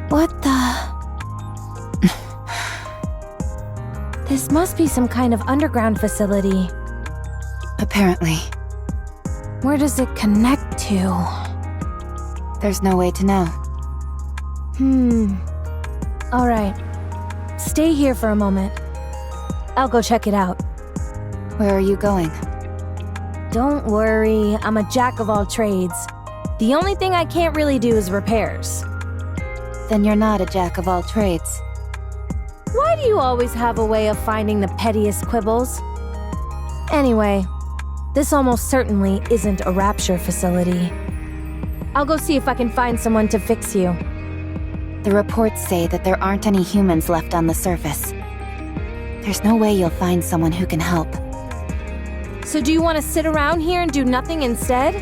What the... This must be some kind of underground facility. Apparently. Where does it connect to? There's no way to know. Alright. Stay here for a moment. I'll go check it out. Where are you going? Don't worry, I'm a jack of all trades. The only thing I can't really do is repairs. Then you're not a jack of all trades. Why do you always have a way of finding the pettiest quibbles? Anyway, this almost certainly isn't a rapture facility. I'll go see if I can find someone to fix you. The reports say that there aren't any humans left on the surface. There's no way you'll find someone who can help. So do you want to sit around here and do nothing instead?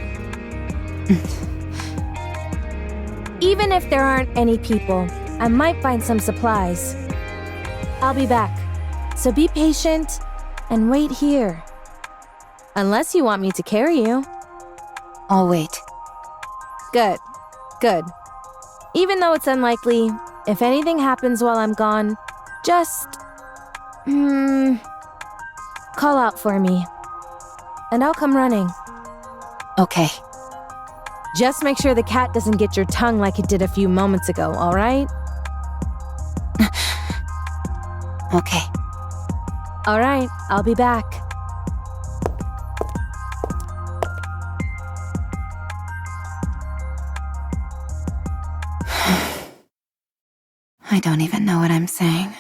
Even if there aren't any people, I might find some supplies. I'll be back, so be patient and wait here. Unless you want me to carry you. I'll wait. Good, good. Even though it's unlikely, if anything happens while I'm gone, just... call out for me. And I'll come running. Okay. Just make sure the cat doesn't get your tongue like it did a few moments ago, alright? Okay. Alright, I'll be back. I don't even know what I'm saying.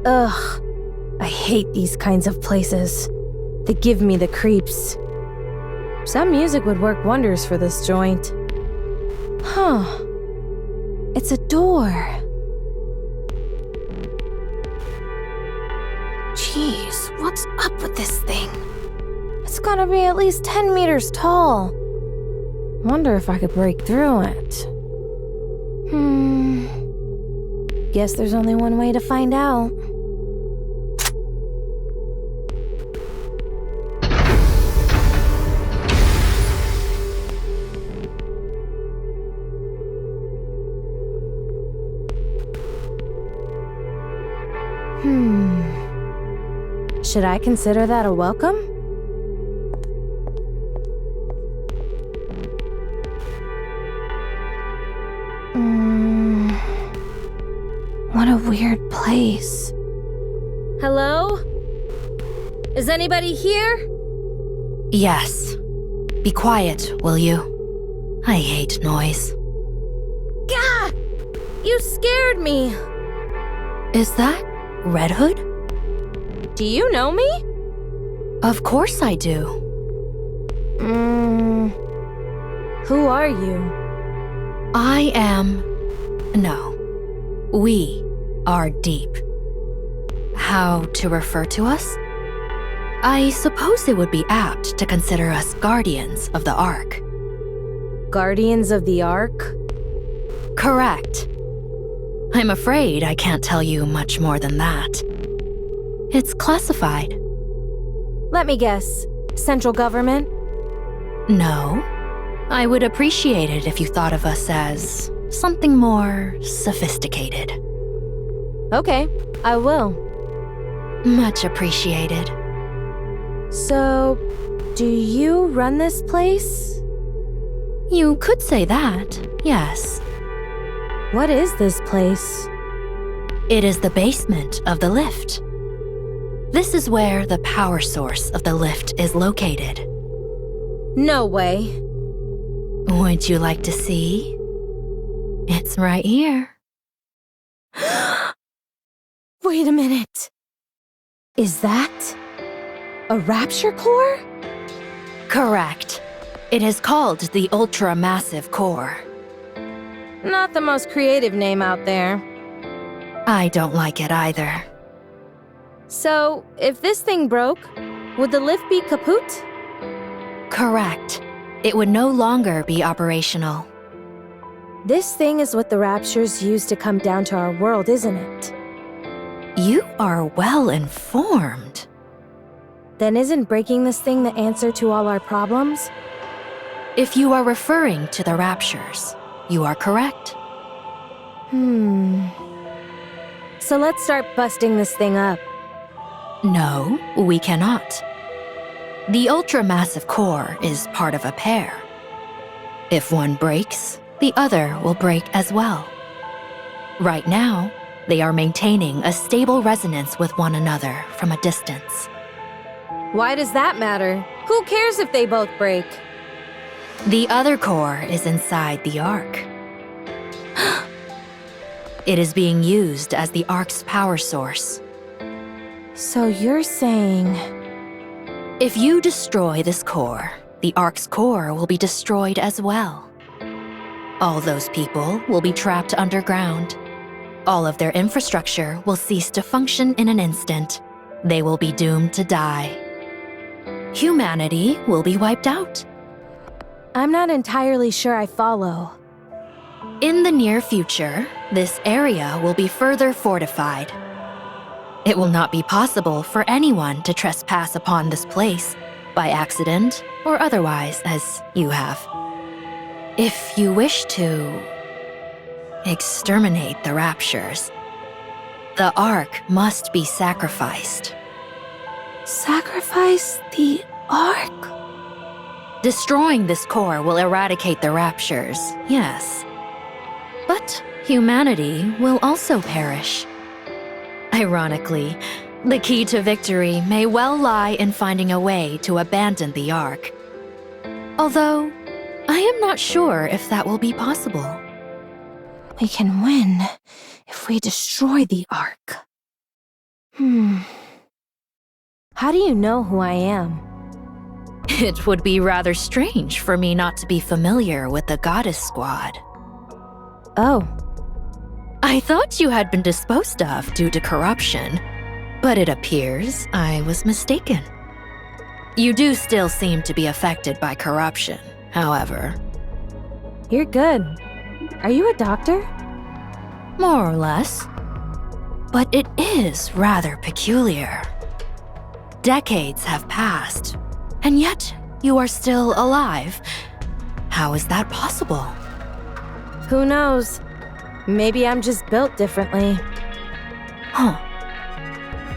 Ugh. I hate these kinds of places. They give me the creeps. Some music would work wonders for this joint. Huh. It's a door. Jeez, what's up with this thing? It's gotta be at least 10 meters tall. Wonder if I could break through it. Guess there's only one way to find out. Should I consider that a welcome? What a weird place. Hello? Is anybody here? Yes. Be quiet, will you? I hate noise. Gah! You scared me. Is that Red Hood? Do you know me? Of course I do. Who are you? I am... No. We are Deep. How to refer to us? I suppose it would be apt to consider us guardians of the Ark. Guardians of the Ark? Correct. I'm afraid I can't tell you much more than that. It's classified. Let me guess. Central government? No. I would appreciate it if you thought of us as something more sophisticated. Okay, I will. Much appreciated. So, do you run this place? You could say that, yes. What is this place? It is the basement of the lift. This is where the power source of the lift is located. No way. Would you like to see? It's right here. Wait a minute. Is that a rapture core? Correct. It is called the Ultra-Massive Core. Not the most creative name out there. I don't like it either. So, if this thing broke, would the lift be kaput? Correct. It would no longer be operational. This thing is what the Raptures use to come down to our world, isn't it? You are well informed. Then isn't breaking this thing the answer to all our problems? If you are referring to the raptures, you are correct. So let's start busting this thing up. No, we cannot. The ultramassive core is part of a pair. If one breaks, the other will break as well. Right now, they are maintaining a stable resonance with one another from a distance. Why does that matter? Who cares if they both break? The other core is inside the Ark. It is being used as the Ark's power source. So you're saying... If you destroy this core, the Ark's core will be destroyed as well. All those people will be trapped underground. All of their infrastructure will cease to function in an instant. They will be doomed to die. Humanity will be wiped out. I'm not entirely sure I follow. In the near future, this area will be further fortified. It will not be possible for anyone to trespass upon this place, by accident or otherwise, as you have. If you wish to exterminate the raptures, the Ark must be sacrificed. Sacrifice the Ark? Destroying this core will eradicate the raptures, yes. But humanity will also perish. Ironically, the key to victory may well lie in finding a way to abandon the Ark. Although, I am not sure if that will be possible. We can win if we destroy the Ark. How do you know who I am? It would be rather strange for me not to be familiar with the Goddess Squad. Oh. I thought you had been disposed of due to corruption, but it appears I was mistaken. You do still seem to be affected by corruption, however. You're good. Are you a doctor? More or less. But it is rather peculiar. Decades have passed, and yet you are still alive. How is that possible? Who knows? Maybe I'm just built differently. Huh.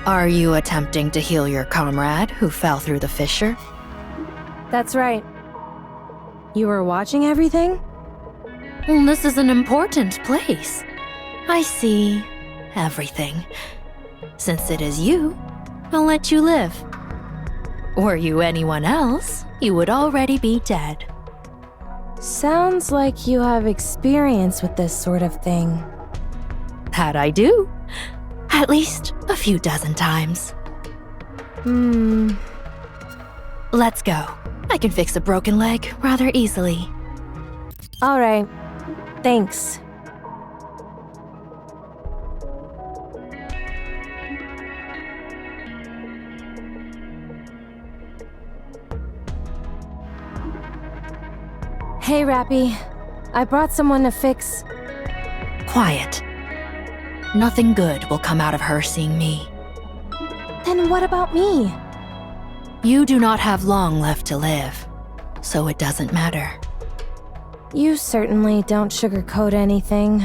Are you attempting to heal your comrade who fell through the fissure? That's right. You were watching everything? Well, this is an important place. I see everything. Since it is you, I'll let you live. Were you anyone else, you would already be dead. Sounds like you have experience with this sort of thing. That I do. At least a few dozen times. Let's go. I can fix a broken leg rather easily. All right. Thanks. Hey, Rapi. I brought someone to fix... Quiet. Nothing good will come out of her seeing me. Then what about me? You do not have long left to live, so it doesn't matter. You certainly don't sugarcoat anything.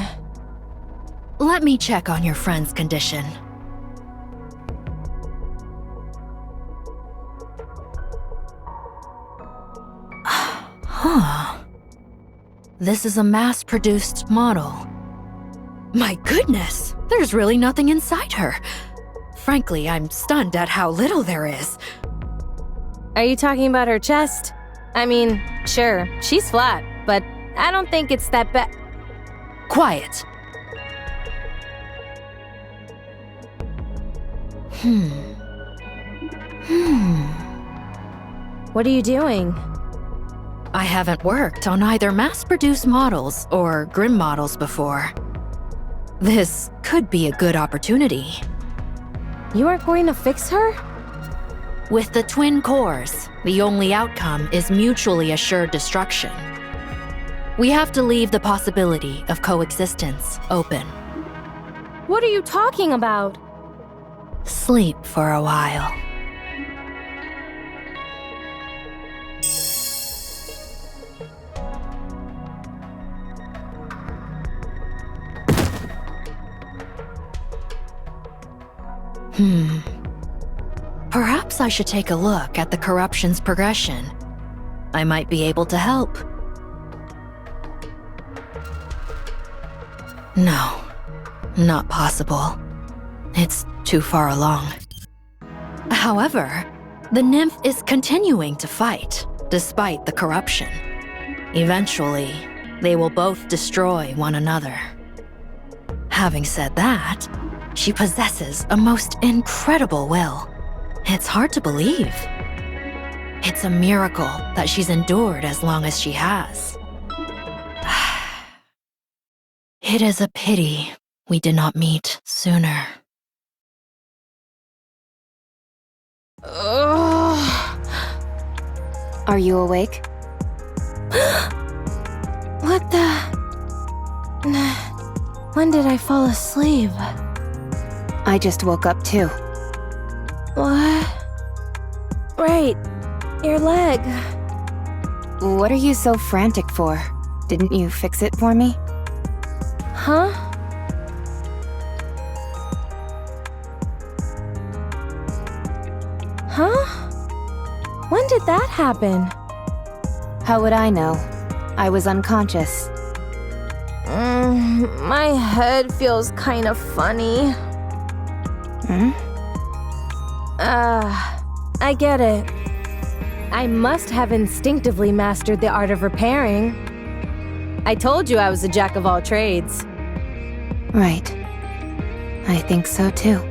Let me check on your friend's condition. Huh. This is a mass-produced model. My goodness, there's really nothing inside her. Frankly, I'm stunned at how little there is. Are you talking about her chest? I mean, sure, she's flat, but I don't think it's that bad. Quiet. What are you doing? I haven't worked on either mass-produced models or Grim models before. This could be a good opportunity. You aren't going to fix her? With the twin cores, the only outcome is mutually assured destruction. We have to leave the possibility of coexistence open. What are you talking about? Sleep for a while. Perhaps I should take a look at the corruption's progression. I might be able to help. No, not possible. It's too far along. However, the nymph is continuing to fight, despite the corruption. Eventually, they will both destroy one another. Having said that, she possesses a most incredible will. It's hard to believe. It's a miracle that she's endured as long as she has. It is a pity we did not meet sooner. Are you awake? What the... When did I fall asleep? I just woke up too. What? Right. Your leg. What are you so frantic for? Didn't you fix it for me? Huh? Huh? When did that happen? How would I know? I was unconscious. My head feels kind of funny. I get it. I must have instinctively mastered the art of repairing. I told you I was a jack of all trades. Right. I think so too.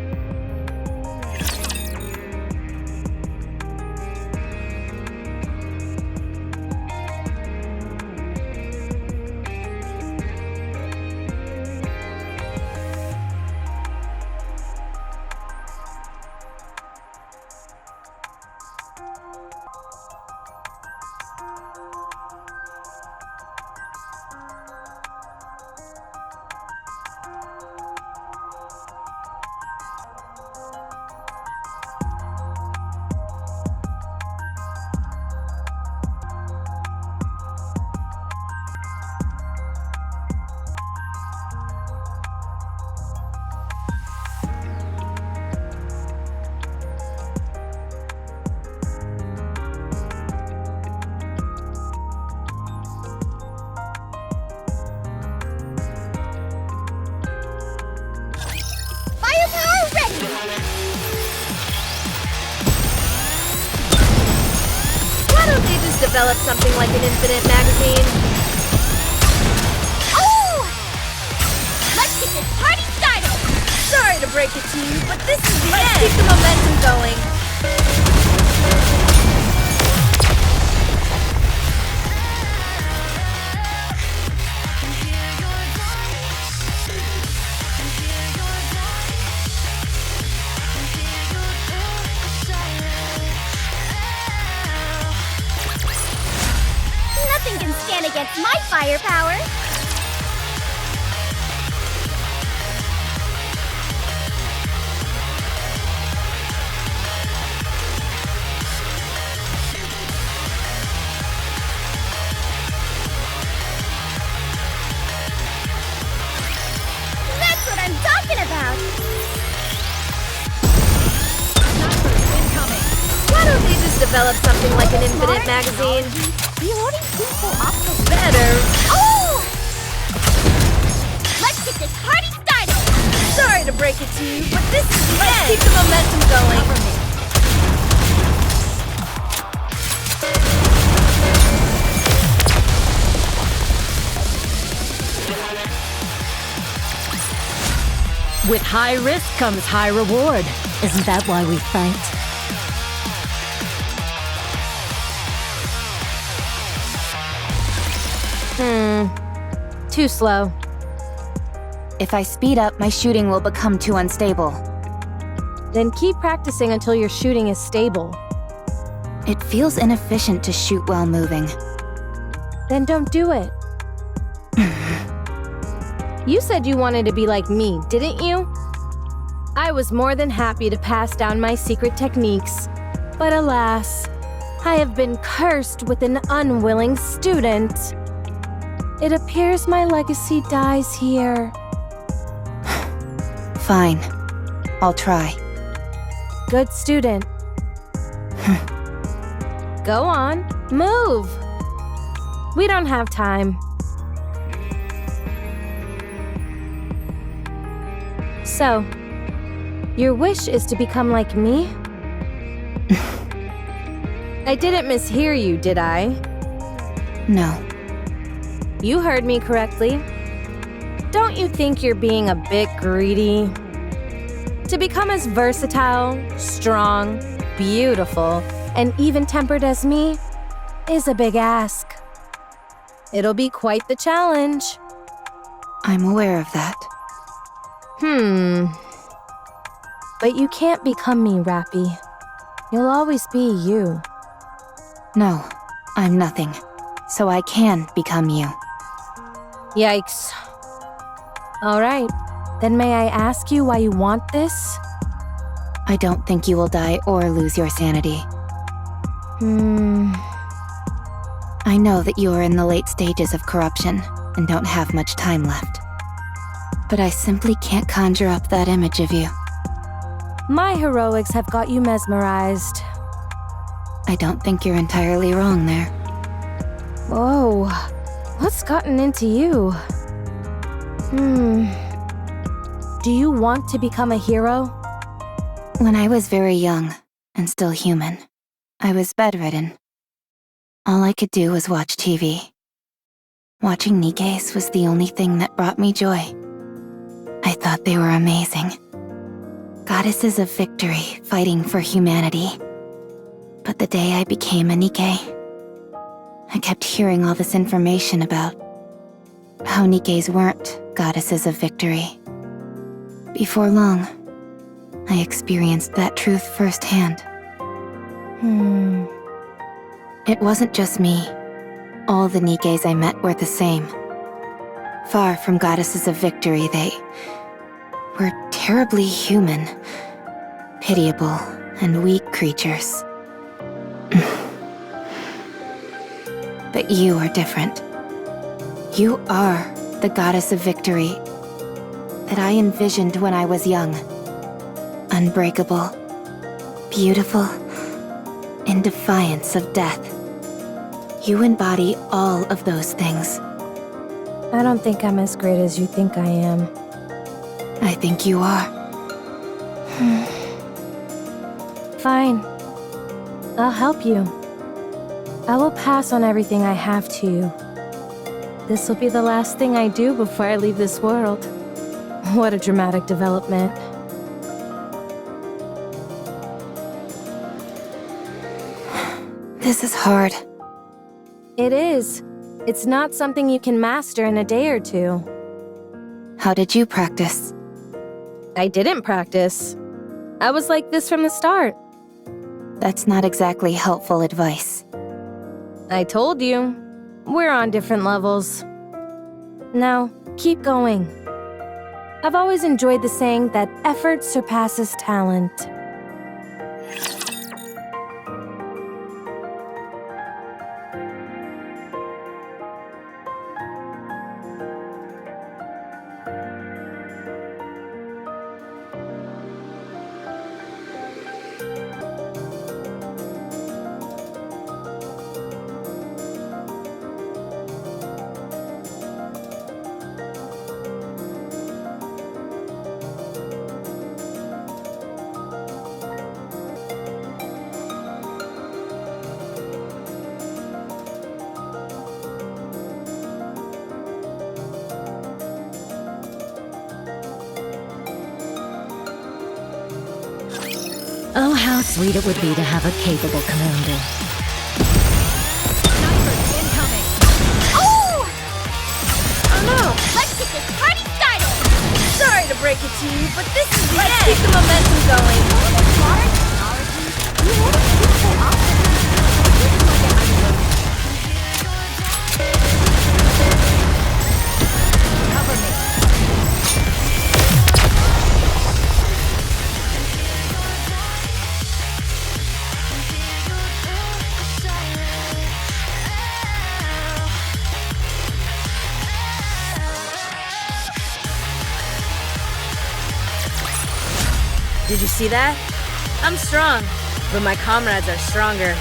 Develop something like an infinite magazine. Oh! Let's get this party started! Sorry to break it to you, but this is the end. Let's keep the momentum going. Nothing can stand against my firepower! That's what I'm talking about! Why don't we just develop something like an infinite magazine? Reloading seems so obsolete. Better. Oh! Let's get this party started! Sorry to break it to you, but this is the end. Keep the momentum going. With high risk comes high reward. Isn't that why we fight? Too slow. If I speed up, my shooting will become too unstable. Then keep practicing until your shooting is stable. It feels inefficient to shoot while moving. Then don't do it. You said you wanted to be like me, didn't you? I was more than happy to pass down my secret techniques. But alas, I have been cursed with an unwilling student. It appears my legacy dies here. Fine. I'll try. Good student. Go on, move. We don't have time. So, your wish is to become like me? I didn't mishear you, did I? No. You heard me correctly. Don't you think you're being a bit greedy? To become as versatile, strong, beautiful, and even-tempered as me is a big ask. It'll be quite the challenge. I'm aware of that. But you can't become me, Rapi. You'll always be you. No, I'm nothing. So I can become you. Yikes. All right, then may I ask you why you want this? I don't think you will die or lose your sanity. I know that you are in the late stages of corruption and don't have much time left. But I simply can't conjure up that image of you. My heroics have got you mesmerized. I don't think you're entirely wrong there. Whoa, what's gotten into you? Do you want to become a hero? When I was very young, and still human, I was bedridden. All I could do was watch TV. Watching Nikke's was the only thing that brought me joy. I thought they were amazing. Goddesses of victory fighting for humanity. But the day I became a Nikke, I kept hearing all this information about how Nikkes weren't goddesses of victory. Before long, I experienced that truth firsthand. It wasn't just me. All the Nikkes I met were the same. Far from goddesses of victory, they were terribly human, pitiable, and weak creatures. But you are different. You are the goddess of victory that I envisioned when I was young. Unbreakable, beautiful, in defiance of death. You embody all of those things. I don't think I'm as great as you think I am. I think you are. Fine. I'll help you. I will pass on everything I have to you. This will be the last thing I do before I leave this world. What a dramatic development. This is hard. It is. It's not something you can master in a day or two. How did you practice? I didn't practice. I was like this from the start. That's not exactly helpful advice. I told you. We're on different levels. Now, keep going. I've always enjoyed the saying that effort surpasses talent. Oh, how sweet it would be to have a capable commander. Oh no! Let's get this party started! Sorry to break it to you, but this is the end. Let's keep the momentum going. Modern technology, you won't speak so often. Cover me. Did you see that? I'm strong, but my comrades are stronger.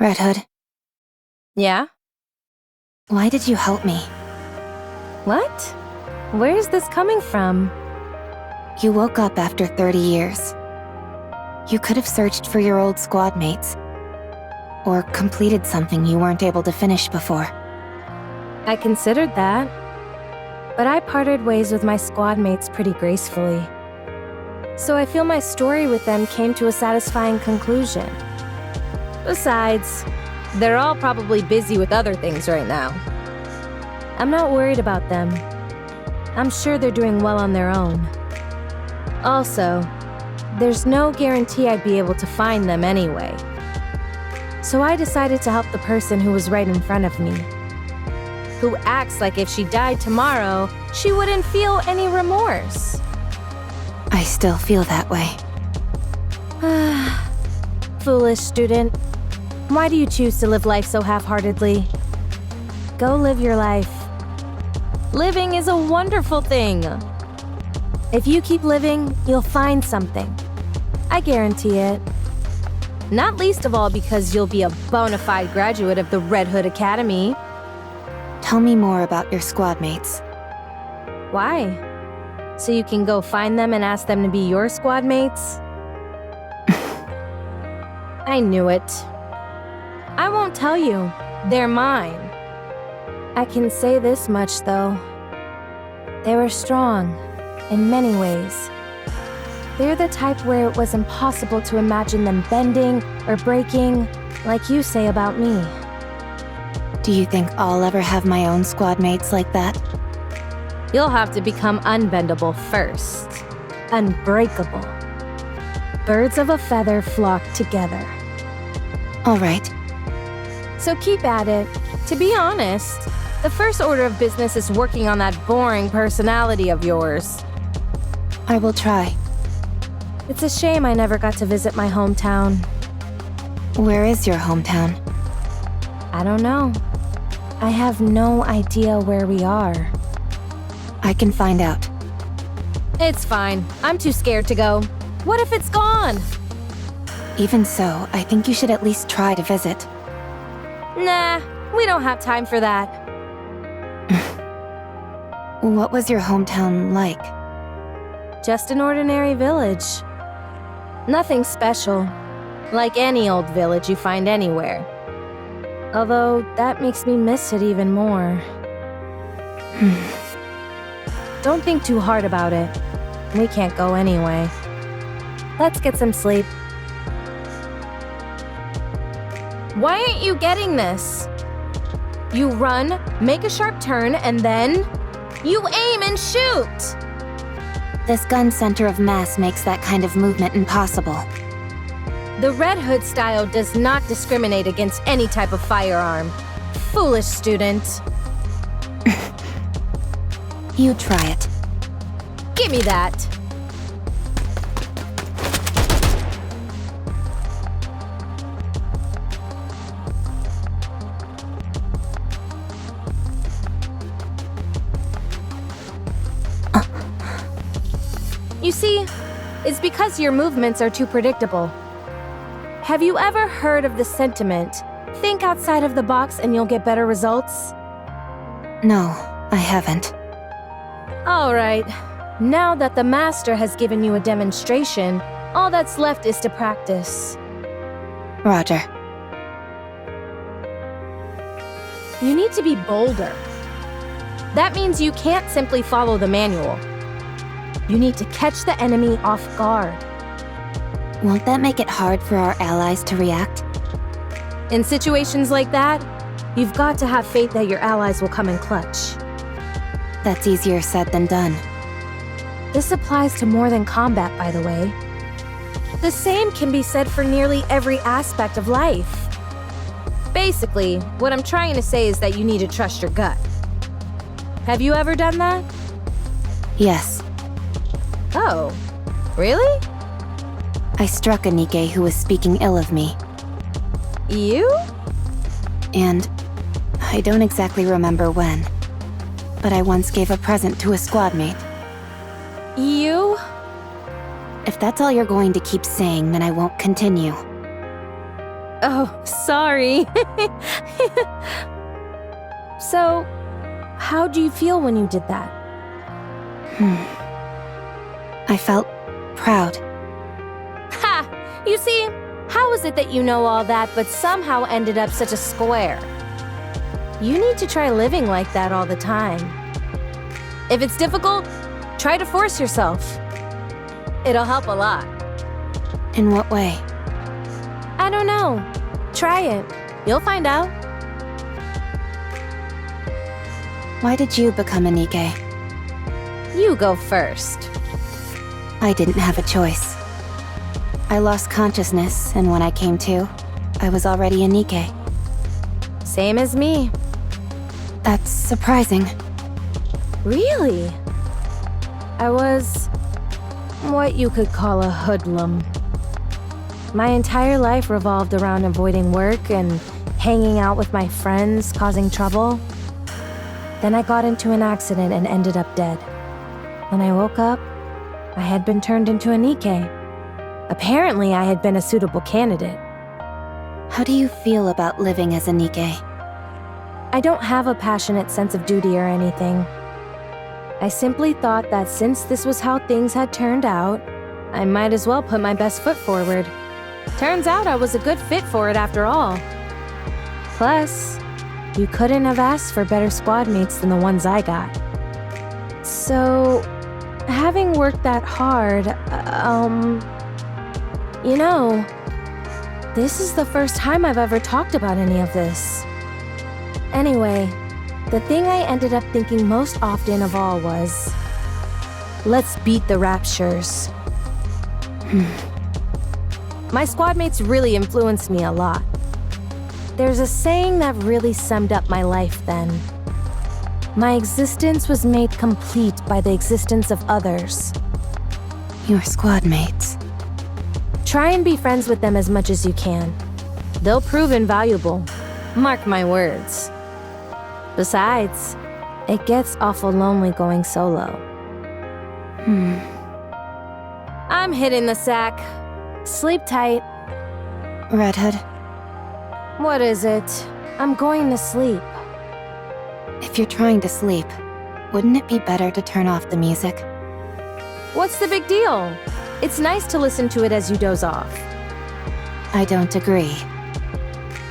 Red Hood, Yeah? why did you help me? What? Where's this coming from? You woke up after 30 years. You could have searched for your old squad mates. Or completed something you weren't able to finish before. I considered that. But I parted ways with my squad mates pretty gracefully. So I feel my story with them came to a satisfying conclusion. Besides, they're all probably busy with other things right now. I'm not worried about them. I'm sure they're doing well on their own. Also, there's no guarantee I'd be able to find them anyway. So I decided to help the person who was right in front of me, who acts like if she died tomorrow, she wouldn't feel any remorse. I still feel that way. Foolish student. Why do you choose to live life so half-heartedly? Go live your life. Living is a wonderful thing. If you keep living, you'll find something. I guarantee it. Not least of all because you'll be a bona fide graduate of the Red Hood Academy. Tell me more about your squad mates. Why? So you can go find them and ask them to be your squad mates? I knew it. I won't tell you. They're mine. I can say this much, though. They were strong, in many ways. They're the type where it was impossible to imagine them bending or breaking, like you say about me. Do you think I'll ever have my own squad mates like that? You'll have to become unbendable first. Unbreakable. Birds of a feather flock together. All right. So keep at it. To be honest, the first order of business is working on that boring personality of yours. I will try. It's a shame I never got to visit my hometown. Where is your hometown? I don't know. I have no idea where we are. I can find out. It's fine. I'm too scared to go. What if it's gone? Even so, I think you should at least try to visit. Nah, we don't have time for that. What was your hometown like? Just an ordinary village. Nothing special. Like any old village you find anywhere. Although, that makes me miss it even more. Don't think too hard about it. We can't go anyway. Let's get some sleep. Why aren't you getting this? You run, make a sharp turn, and then you aim and shoot! This gun center of mass makes that kind of movement impossible. The Red Hood style does not discriminate against any type of firearm. Foolish student. You try it. Give me that. You see, it's because your movements are too predictable. Have you ever heard of the sentiment, think outside of the box and you'll get better results? No, I haven't. All right. Now that the master has given you a demonstration, all that's left is to practice. Roger. You need to be bolder. That means you can't simply follow the manual. You need to catch the enemy off guard. Won't that make it hard for our allies to react? In situations like that, you've got to have faith that your allies will come in clutch. That's easier said than done. This applies to more than combat, by the way. The same can be said for nearly every aspect of life. Basically, what I'm trying to say is that you need to trust your gut. Have you ever done that? Yes, Oh, really? I struck a Nikke who was speaking ill of me, You? and I don't exactly remember when, but I once gave a present to a squad mate. You? If that's all you're going to keep saying, then I won't continue. Oh, sorry. So, how do you feel when you did that? I felt proud. Ha! You see, how is it that you know all that but somehow ended up such a square? You need to try living like that all the time. If it's difficult, try to force yourself. It'll help a lot. In what way? I don't know. Try it. You'll find out. Why did you become a Nikke? You go first. I didn't have a choice. I lost consciousness, and when I came to, I was already a Nikke. Same as me. That's surprising. Really? I was what you could call a hoodlum. My entire life revolved around avoiding work and hanging out with my friends, causing trouble. Then I got into an accident and ended up dead. When I woke up, I had been turned into a Nikke. Apparently, I had been a suitable candidate. How do you feel about living as a Nikke? I don't have a passionate sense of duty or anything. I simply thought that since this was how things had turned out, I might as well put my best foot forward. Turns out I was a good fit for it after all. Plus, you couldn't have asked for better squad mates than the ones I got. So, having worked that hard, you know, this is the first time I've ever talked about any of this. Anyway, the thing I ended up thinking most often of all was, let's beat the Raptures. My squad mates really influenced me a lot. There's a saying that really summed up my life then. My existence was made complete by the existence of others. Your squad mates. Try and be friends with them as much as you can. They'll prove invaluable. Mark my words. Besides, it gets awful lonely going solo. I'm hitting the sack. Sleep tight. Red Hood, What is it? I'm going to sleep. if you're trying to sleep, wouldn't it be better to turn off the music? What's the big deal? It's nice to listen to it as you doze off. I don't agree.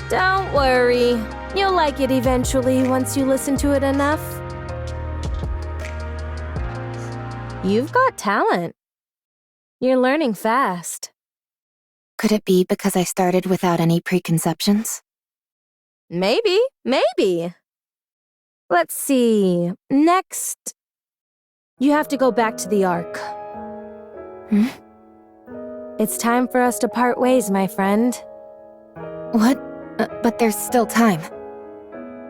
Don't worry. You'll like it eventually once you listen to it enough. You've got talent. You're learning fast. Could it be because I started without any preconceptions? Maybe. Let's see. Next, you have to go back to the Ark. It's time for us to part ways, my friend. What? But there's still time.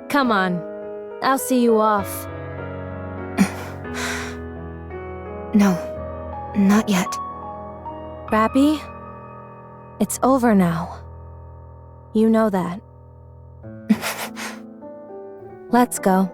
Come on. I'll see you off. No, not yet. Rapi, it's over now. You know that. Let's go.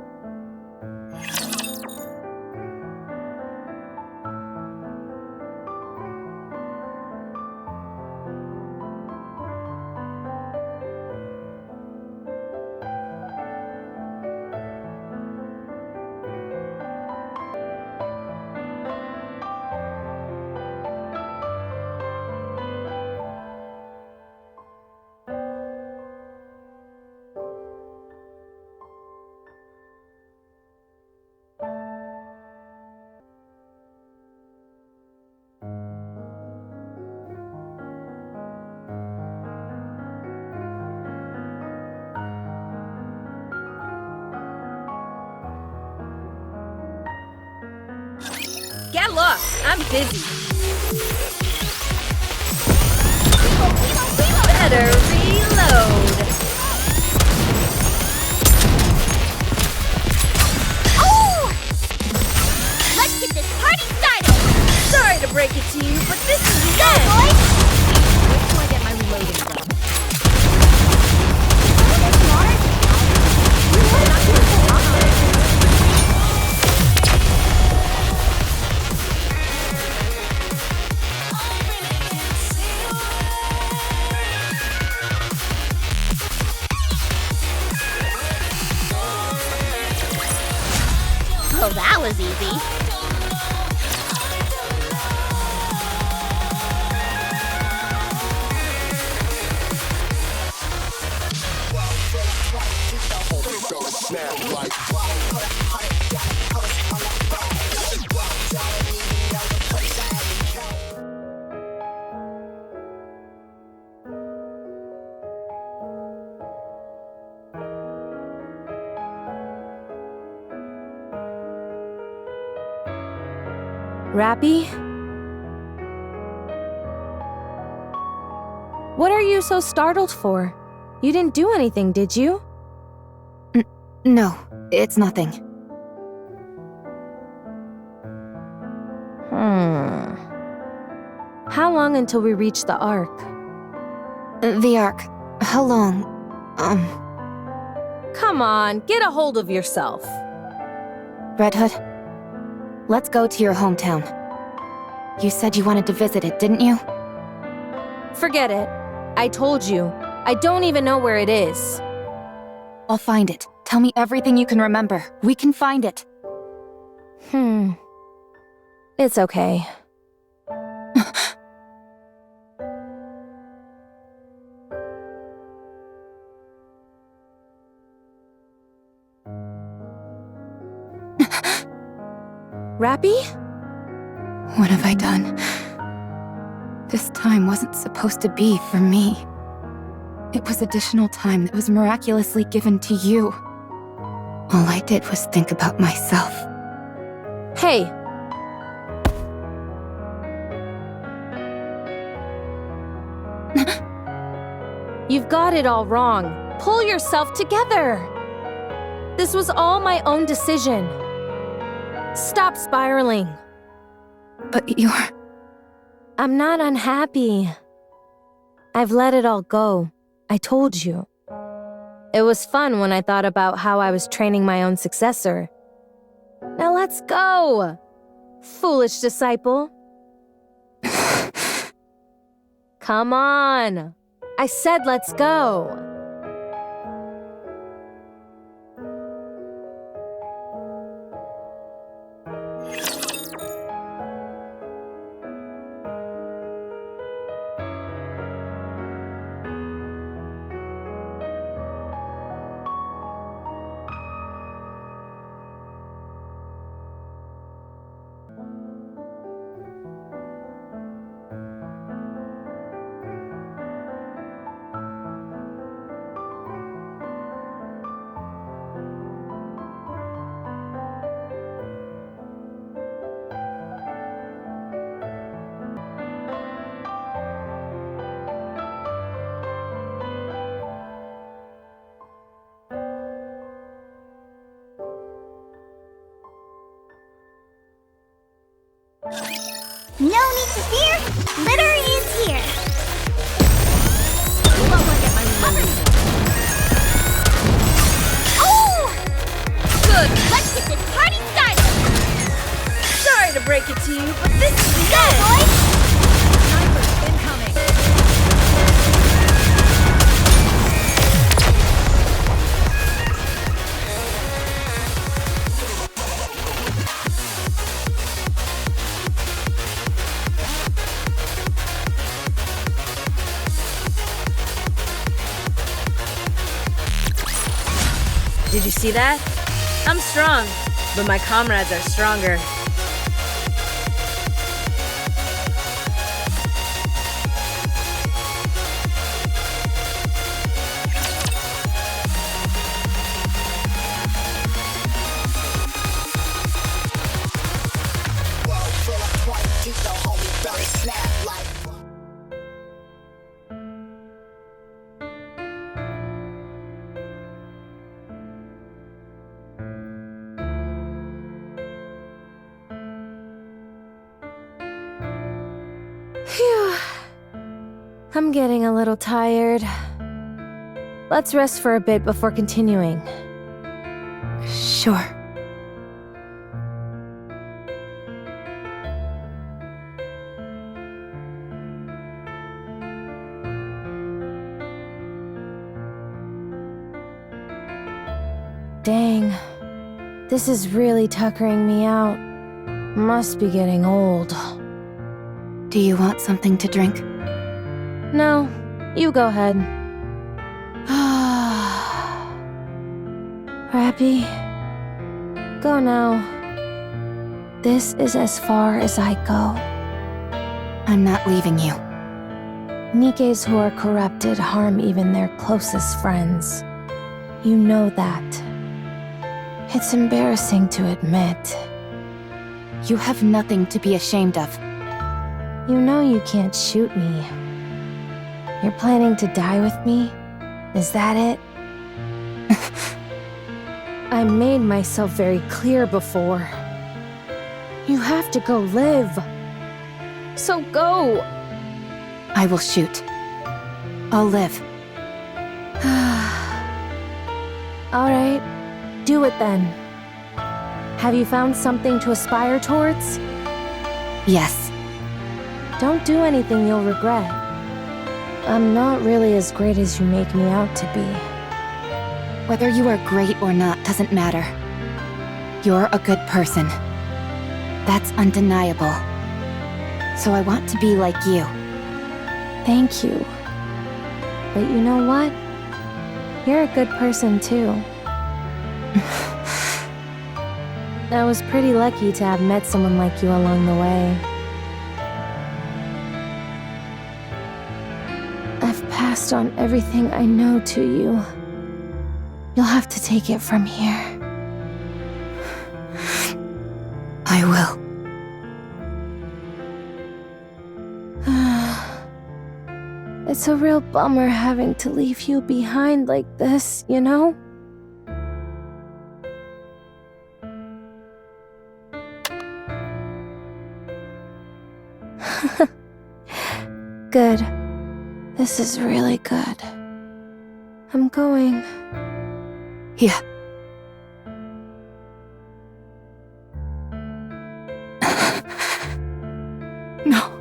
Get lost. I'm busy. Better reload. Well, that was easy. Rapi? What are you so startled for? You didn't do anything, did you? No, it's nothing. How long until we reach the Ark? The Ark. How long? Come on, get a hold of yourself. Red Hood, let's go to your hometown. You said you wanted to visit it, didn't you? Forget it. I told you. I don't even know where it is. I'll find it. Tell me everything you can remember. We can find it. It's okay. Rapi? What have I done? This time wasn't supposed to be for me. It was additional time that was miraculously given to you. All I did was think about myself. Hey! You've got it all wrong. Pull yourself together! This was all my own decision. Stop spiraling. But you're... I'm not unhappy. I've let it all go. I told you. It was fun when I thought about how I was training my own successor. Now let's go! Foolish disciple. Come on! I said let's go! No need to fear. Litter is here. Oh! Good. Let's get this party started. Sorry to break it to you, but this is Go, boys. Sniper incoming. Did you see that? I'm strong, but my comrades are stronger. Phew. I'm getting a little tired. Let's rest for a bit before continuing. Sure. Dang. This is really tuckering me out. Must be getting old. Do you want something to drink? No, you go ahead. Rapi, go now. This is as far as I go. I'm not leaving you. Nikkes who are corrupted harm even their closest friends. You know that. It's embarrassing to admit. You have nothing to be ashamed of. You know you can't shoot me. You're planning to die with me? Is that it? I made myself very clear before. You have to go live. So go! I will shoot. I'll live. Alright, do it then. Have you found something to aspire towards? Yes. Don't do anything you'll regret. I'm not really as great as you make me out to be. Whether you are great or not doesn't matter. You're a good person. That's undeniable. So I want to be like you. Thank you. But you know what? You're a good person too. I was pretty lucky to have met someone like you along the way. I've passed on everything I know to you. You'll have to take it from here. I will. It's a real bummer having to leave you behind like this, you know? Good. This is really good. I'm going. Yeah. No.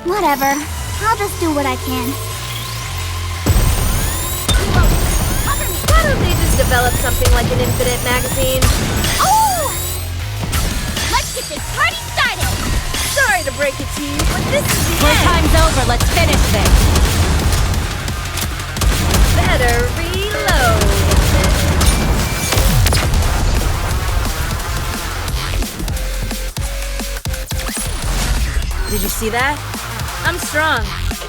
Whatever. I'll just do what I can. Why don't they just develop something like an infinite magazine? Oh! Let's get this party started! Sorry to break it to you, but this is the Well, end. time's over. Let's finish this. Better reload. Did you see that? I'm strong,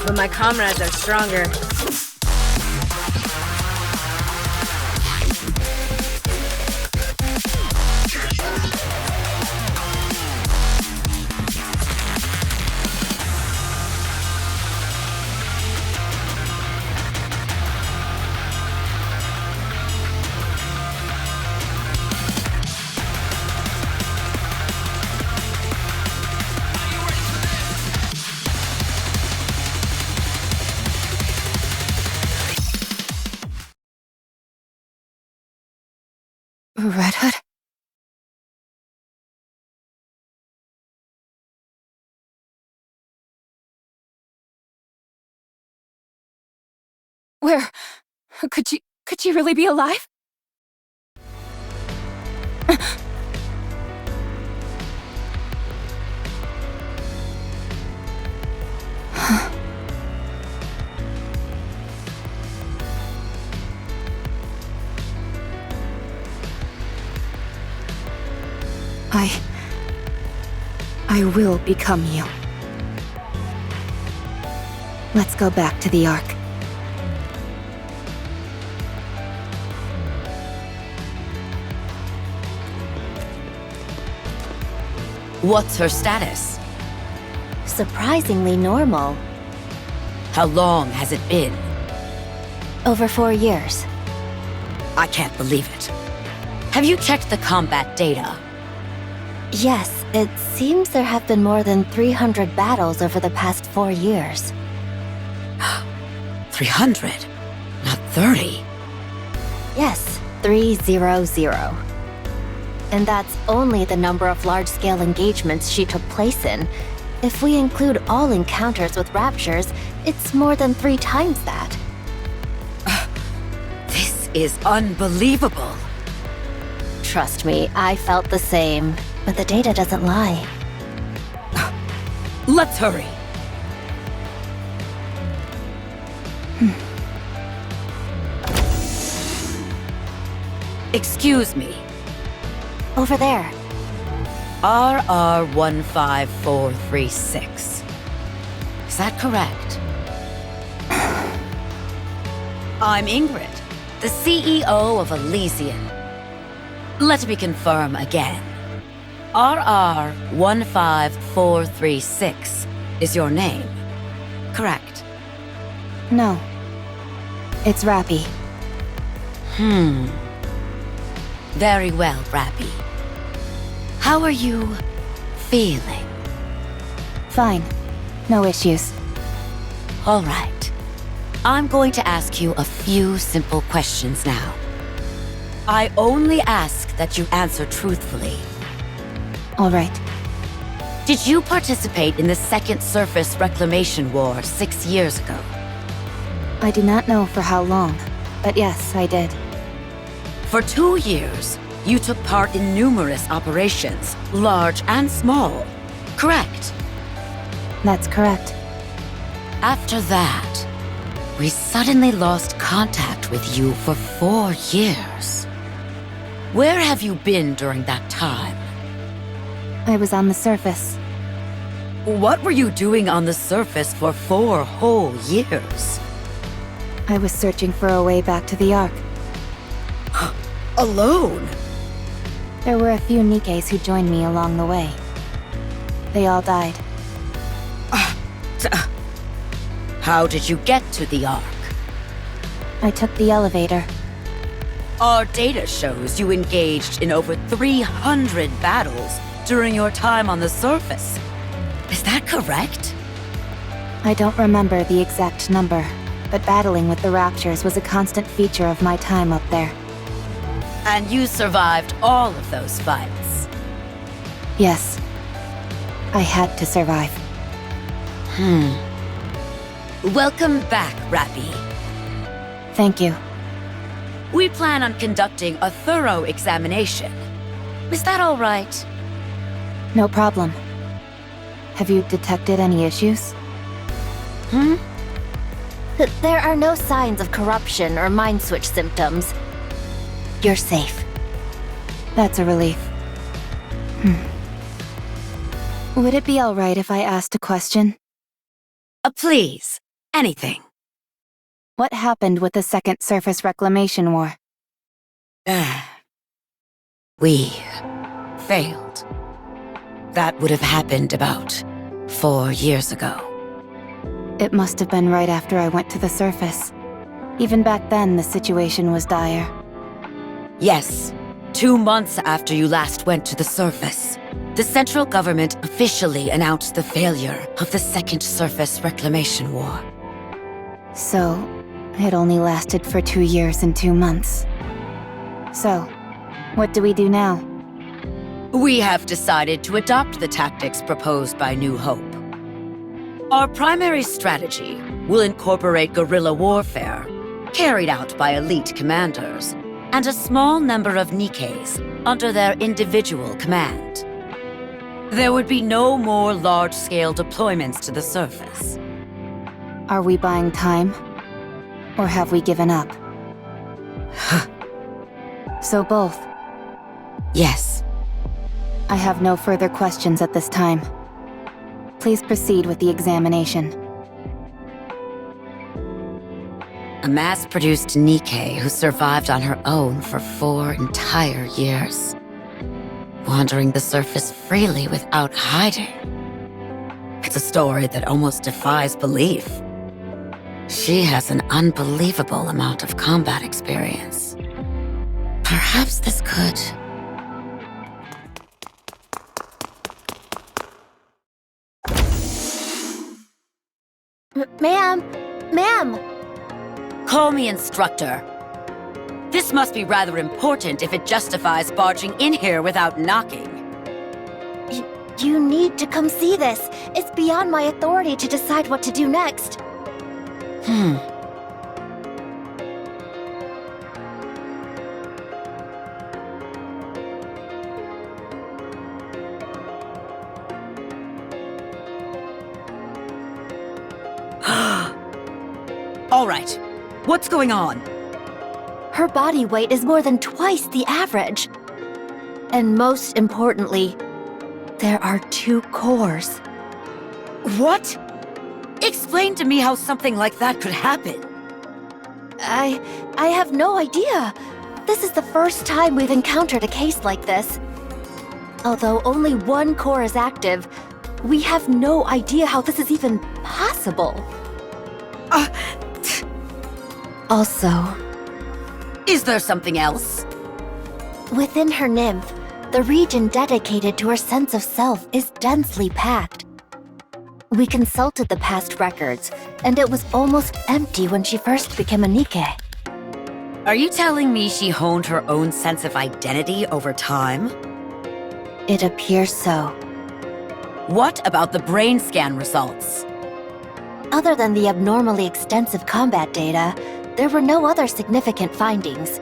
but my comrades are stronger. Red Hood? Where? Could she really be alive? I will become you. Let's go back to the Ark. What's her status? Surprisingly normal. How long has it been? Over 4 years. I can't believe it. Have you checked the combat data? Yes, it seems there have been more than 300 battles over the past 4 years. 300, not 30. Yes, 300. And that's only the number of large-scale engagements she took place in. If we include all encounters with raptures, it's more than 3 times that. This is unbelievable. Trust me, I felt the same, but the data doesn't lie. Let's hurry. Excuse me. Over there. RR15436. Is that correct? I'm Ingrid, the CEO of Elysian. Let me confirm again. RR15436 is your name, correct? No. It's Rapi. Very well, Rapi. How are you feeling? Fine. No issues. All right. I'm going to ask you a few simple questions now. I only ask that you answer truthfully. All right. Did you participate in the Second Surface Reclamation War 6 years ago? I do not know for how long, but yes, I did. For 2 years, you took part in numerous operations, large and small, correct? That's correct. After that, we suddenly lost contact with you for 4 years. Where have you been during that time? I was on the surface. What were you doing on the surface for 4 whole years? I was searching for a way back to the Ark. Alone? There were a few Nikkes who joined me along the way. They all died. How did you get to the Ark? I took the elevator. Our data shows you engaged in over 300 battles during your time on the surface. Is that correct? I don't remember the exact number, but battling with the Raptures was a constant feature of my time up there. And you survived all of those fights? Yes. I had to survive. Welcome back, Rapi. Thank you. We plan on conducting a thorough examination. Is that all right? No problem. Have you detected any issues? There are no signs of corruption or mind switch symptoms. You're safe. That's a relief. Would it be all right if I asked a question? Please, anything. What happened with the Second Surface Reclamation War? We failed. That would have happened about 4 years ago. It must have been right after I went to the surface. Even back then, the situation was dire. Yes, 2 months after you last went to the surface, the central government officially announced the failure of the Second Surface Reclamation War. So, it only lasted for 2 years and 2 months. So, what do we do now? We have decided to adopt the tactics proposed by New Hope. Our primary strategy will incorporate guerrilla warfare, carried out by elite commanders, and a small number of Nikkes under their individual command. There would be no more large-scale deployments to the surface. Are we buying time? Or have we given up? So both. Yes. I have no further questions at this time. Please proceed with the examination. A mass-produced Nikke who survived on her own for 4 entire years. Wandering the surface freely without hiding. It's a story that almost defies belief. She has an unbelievable amount of combat experience. Perhaps this could... Ma'am! Call me instructor. This must be rather important if it justifies barging in here without knocking. You need to come see this. It's beyond my authority to decide what to do next. All right. What's going on? Her body weight is more than twice the average. And most importantly, there are 2 cores. What? Explain to me how something like that could happen. I have no idea. This is the first time we've encountered a case like this. Although only 1 core is active, we have no idea how this is even possible. Also, Is there something else? within her nymph, the region dedicated to her sense of self is densely packed. We consulted the past records, and it was almost empty when she first became a Nikke. Are you telling me she honed her own sense of identity over time? It appears so. What about the brain scan results? Other than the abnormally extensive combat data, there were no other significant findings.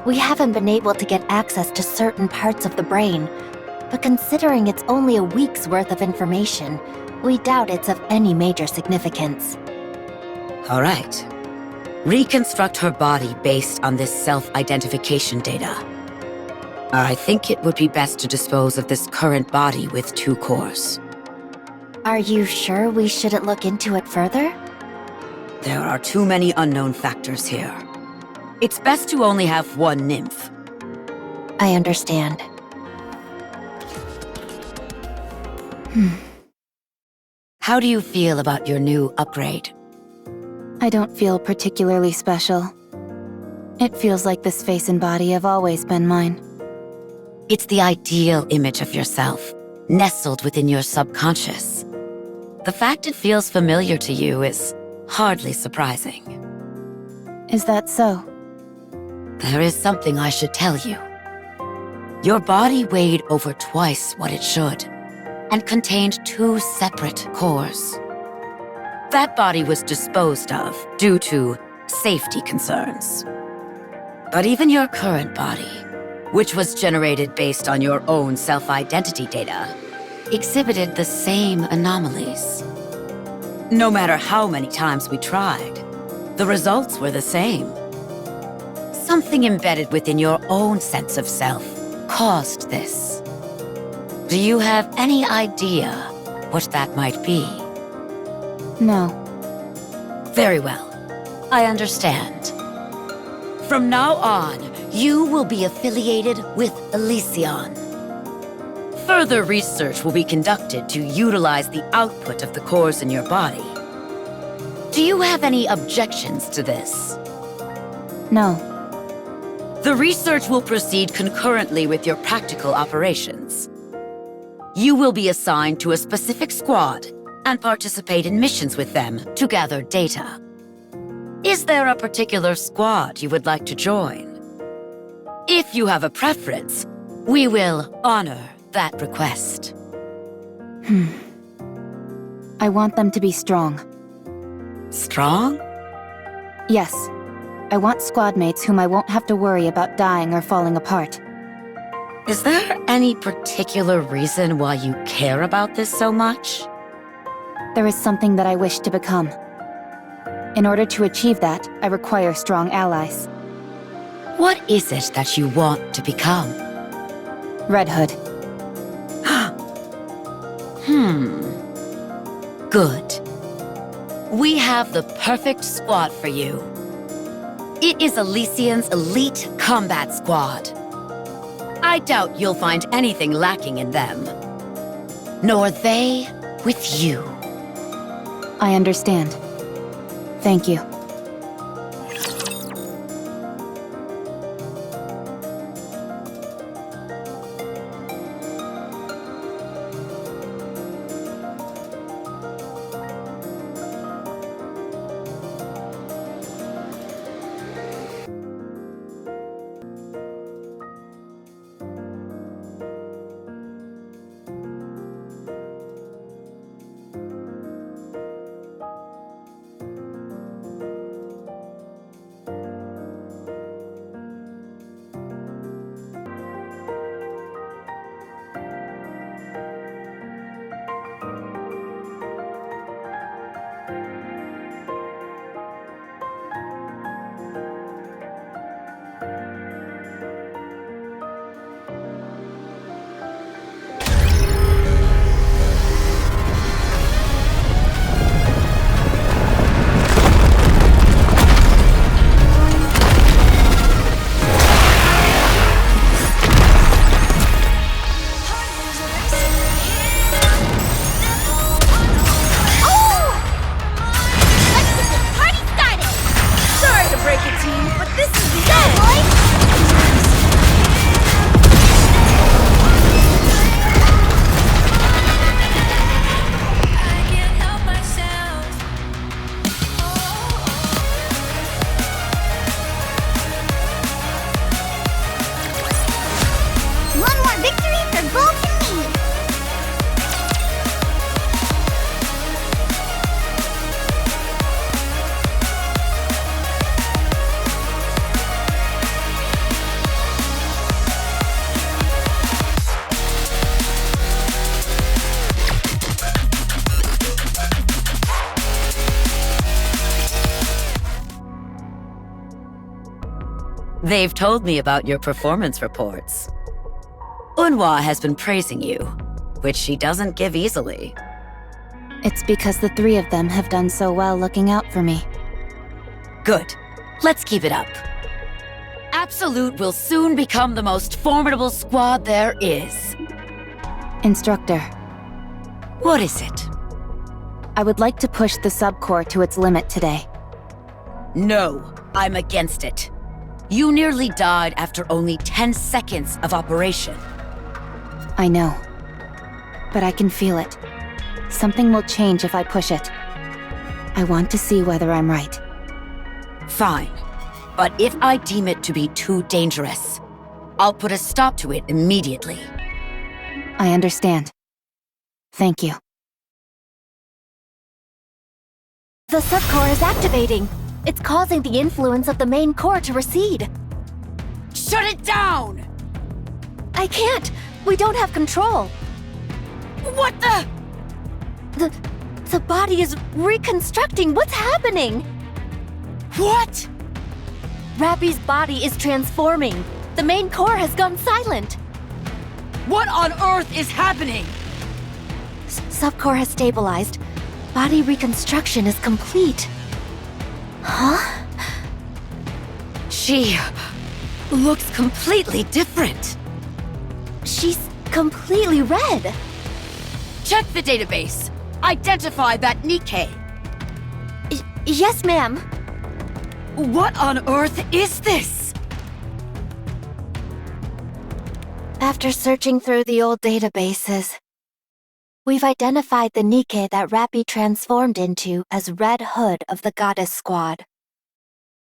We haven't been able to get access to certain parts of the brain, but considering it's only a week's worth of information, we doubt it's of any major significance. All right. Reconstruct her body based on this self-identification data. I think it would be best to dispose of this current body with 2 cores. Are you sure we shouldn't look into it further? There are too many unknown factors here. It's best to only have 1 nymph. I understand. How do you feel about your new upgrade? I don't feel particularly special. It feels like this face and body have always been mine. It's the ideal image of yourself, nestled within your subconscious. The fact it feels familiar to you is hardly surprising. Is that so? There is something I should tell you. Your body weighed over twice what it should, and contained 2 separate cores. That body was disposed of due to safety concerns. But even your current body, which was generated based on your own self-identity data, exhibited the same anomalies. No matter how many times we tried, the results were the same. Something embedded within your own sense of self caused this. Do you have any idea what that might be? No. Very well. I understand. From now on, you will be affiliated with Elysion. Further research will be conducted to utilize the output of the cores in your body. Do you have any objections to this? No. The research will proceed concurrently with your practical operations. You will be assigned to a specific squad and participate in missions with them to gather data. Is there a particular squad you would like to join? If you have a preference, we will honor that request. I want them to be strong. Strong? Yes. I want squad mates whom I won't have to worry about dying or falling apart. Is there any particular reason why you care about this so much? There is something that I wish to become. In order to achieve that, I require strong allies. What is it that you want to become? Red Hood. Good. We have the perfect squad for you. It is Elysian's elite combat squad. I doubt you'll find anything lacking in them. Nor they with you. I understand. Thank you. They've told me about your performance reports. Unhwa has been praising you, which she doesn't give easily. It's because the three of them have done so well looking out for me. Good. Let's keep it up. Absolute will soon become the most formidable squad there is. Instructor, What is it? I would like to push the subcore to its limit today. No, I'm against it. You nearly died after only 10 seconds of operation. I know. But I can feel it. Something will change if I push it. I want to see whether I'm right. Fine. But if I deem it to be too dangerous, I'll put a stop to it immediately. I understand. Thank you. The subcore is activating. It's causing the influence of the main core to recede. Shut it down! I can't! We don't have control. What the? The body is reconstructing. What's happening? What? Rapi's body is transforming. The main core has gone silent. What on earth is happening? Subcore has stabilized. Body reconstruction is complete. Huh? She looks completely different. She's completely red. Check the database. Identify that Nikke. Yes, ma'am. What on earth is this? After searching through the old databases, we've identified the Nikke that Rapi transformed into as Red Hood of the Goddess Squad.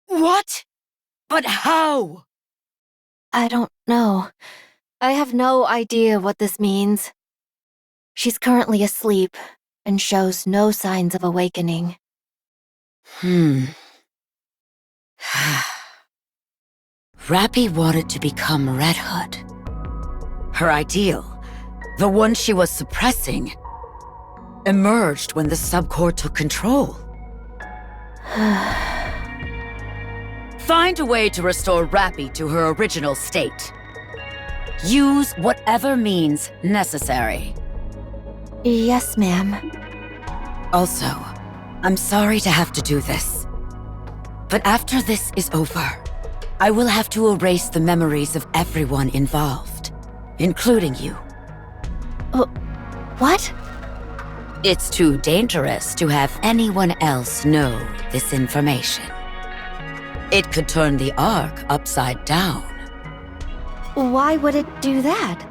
What? But how? I don't know. I have no idea what this means. She's currently asleep and shows no signs of awakening. Rapi wanted to become Red Hood. Her ideal, the one she was suppressing, emerged when the subcore took control. Find a way to restore Rapi to her original state. Use whatever means necessary. Yes, ma'am. Also, I'm sorry to have to do this. But after this is over, I will have to erase the memories of everyone involved, including you. What? It's too dangerous to have anyone else know this information. It could turn the Ark upside down. Why would it do that?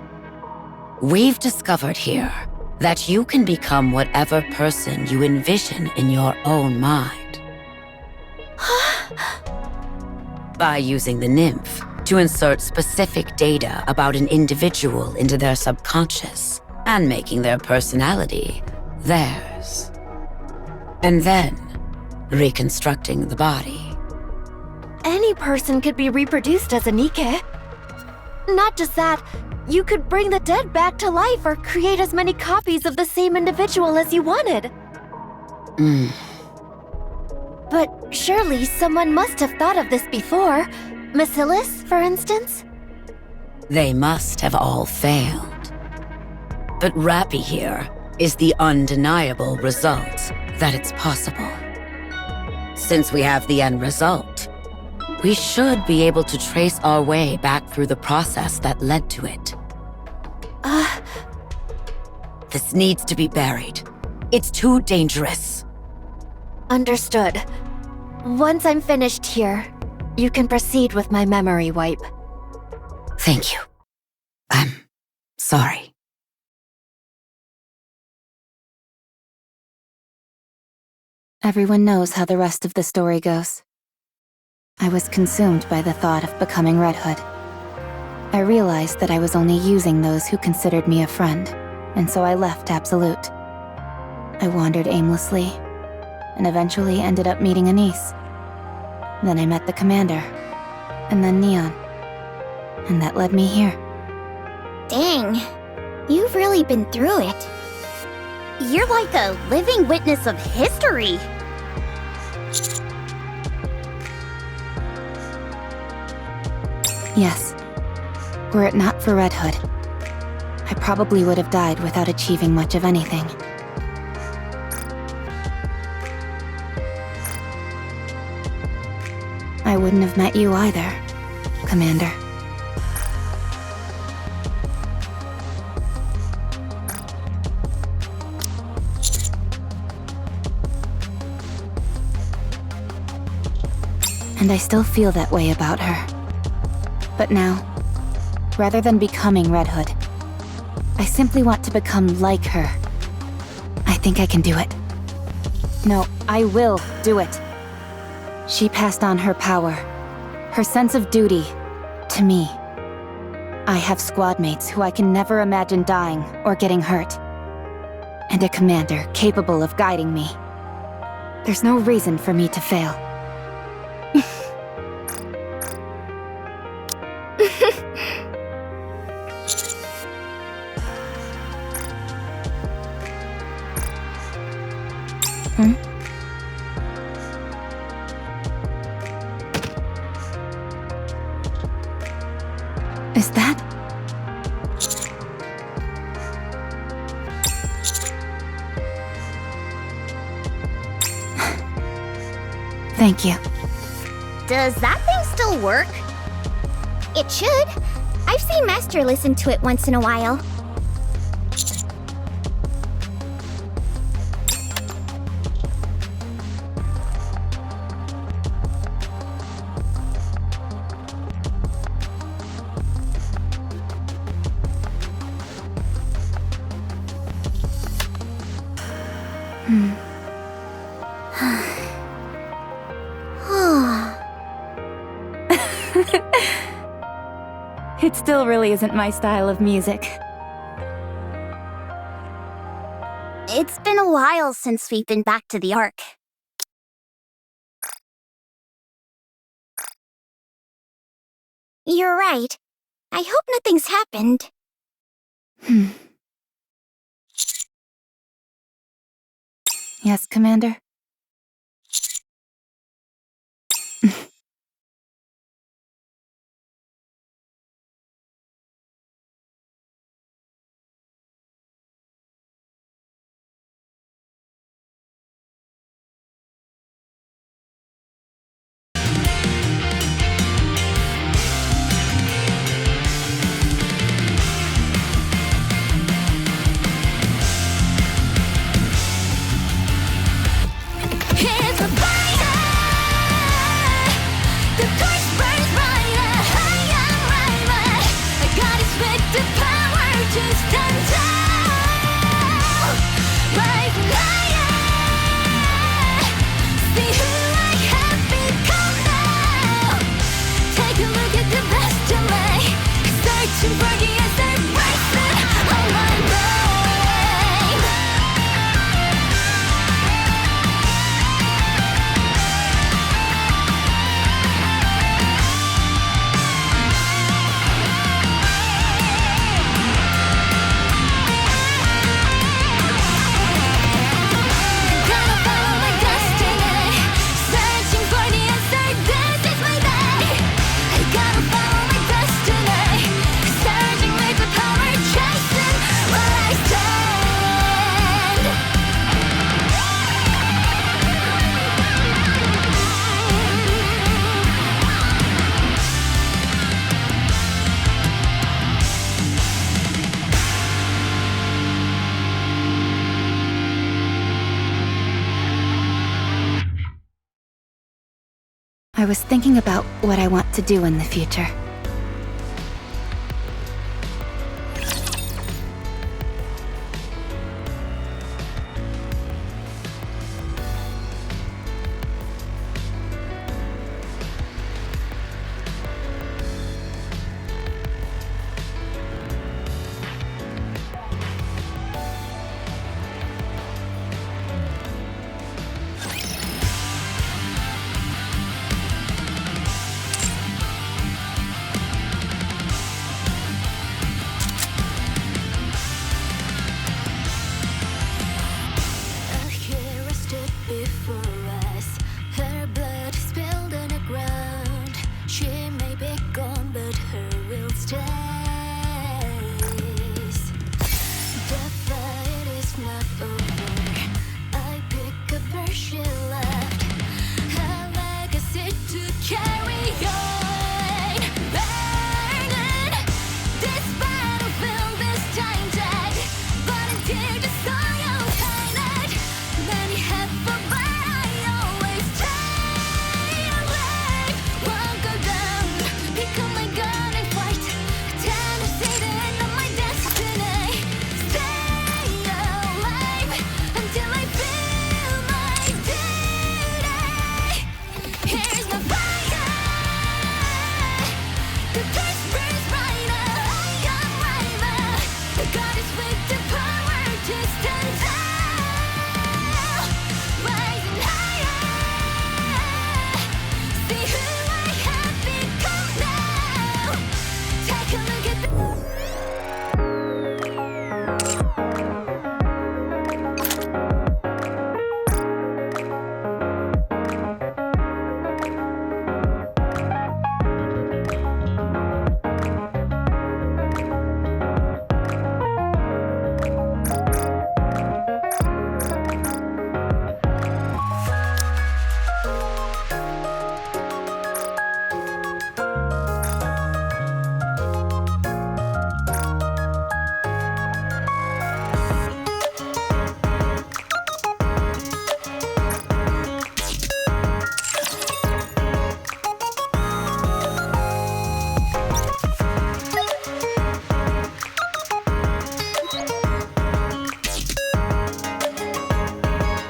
We've discovered here that you can become whatever person you envision in your own mind. By using the nymph to insert specific data about an individual into their subconscious and making their personality theirs. And then reconstructing the body. Any person could be reproduced as a Nikke. Not just that, you could bring the dead back to life or create as many copies of the same individual as you wanted. But surely someone must have thought of this before. Bacillus, for instance? They must have all failed. But Rapi here is the undeniable result that it's possible. Since we have the end result, we should be able to trace our way back through the process that led to it. This needs to be buried. It's too dangerous. Understood. Once I'm finished here, you can proceed with my memory wipe. Thank you. I'm sorry. Everyone knows how the rest of the story goes. I was consumed by the thought of becoming Red Hood. I realized that I was only using those who considered me a friend, and so I left Absolute. I wandered aimlessly, and eventually ended up meeting Anise. Then I met the commander, and then Neon. And that led me here. Dang, you've really been through it. You're like a living witness of history. Yes. Were it not for Red Hood, I probably would have died without achieving much of anything. I wouldn't have met you either, Commander. And I still feel that way about her. But now, rather than becoming Red Hood, I simply want to become like her. I think I can do it. No, I will do it. She passed on her power, her sense of duty, to me. I have squad mates who I can never imagine dying or getting hurt. And a commander capable of guiding me. There's no reason for me to fail. Is that? Thank you. Does that thing still work? It should. I've seen Master listen to it once in a while. It still really isn't my style of music. It's been a while since we've been back to the Ark. You're right. I hope nothing's happened. Yes, Commander? I was thinking about what I want to do in the future.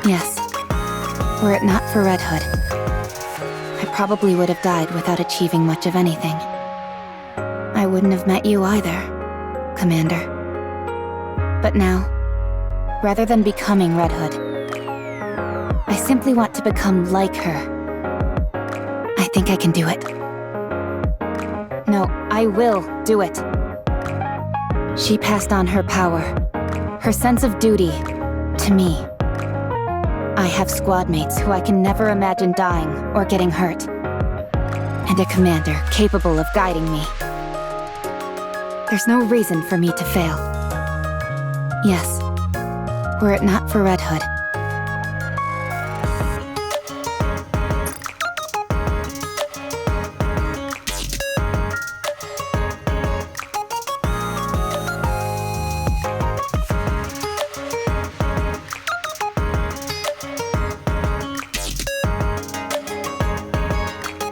Yes. Were it not for Red Hood, I probably would have died without achieving much of anything. I wouldn't have met you either, Commander. But now, rather than becoming Red Hood, I simply want to become like her. I think I can do it. No, I will do it. She passed on her power, her sense of duty, to me. I have squad mates who I can never imagine dying or getting hurt. And a commander capable of guiding me. There's no reason for me to fail. Yes, were it not for Red Hood,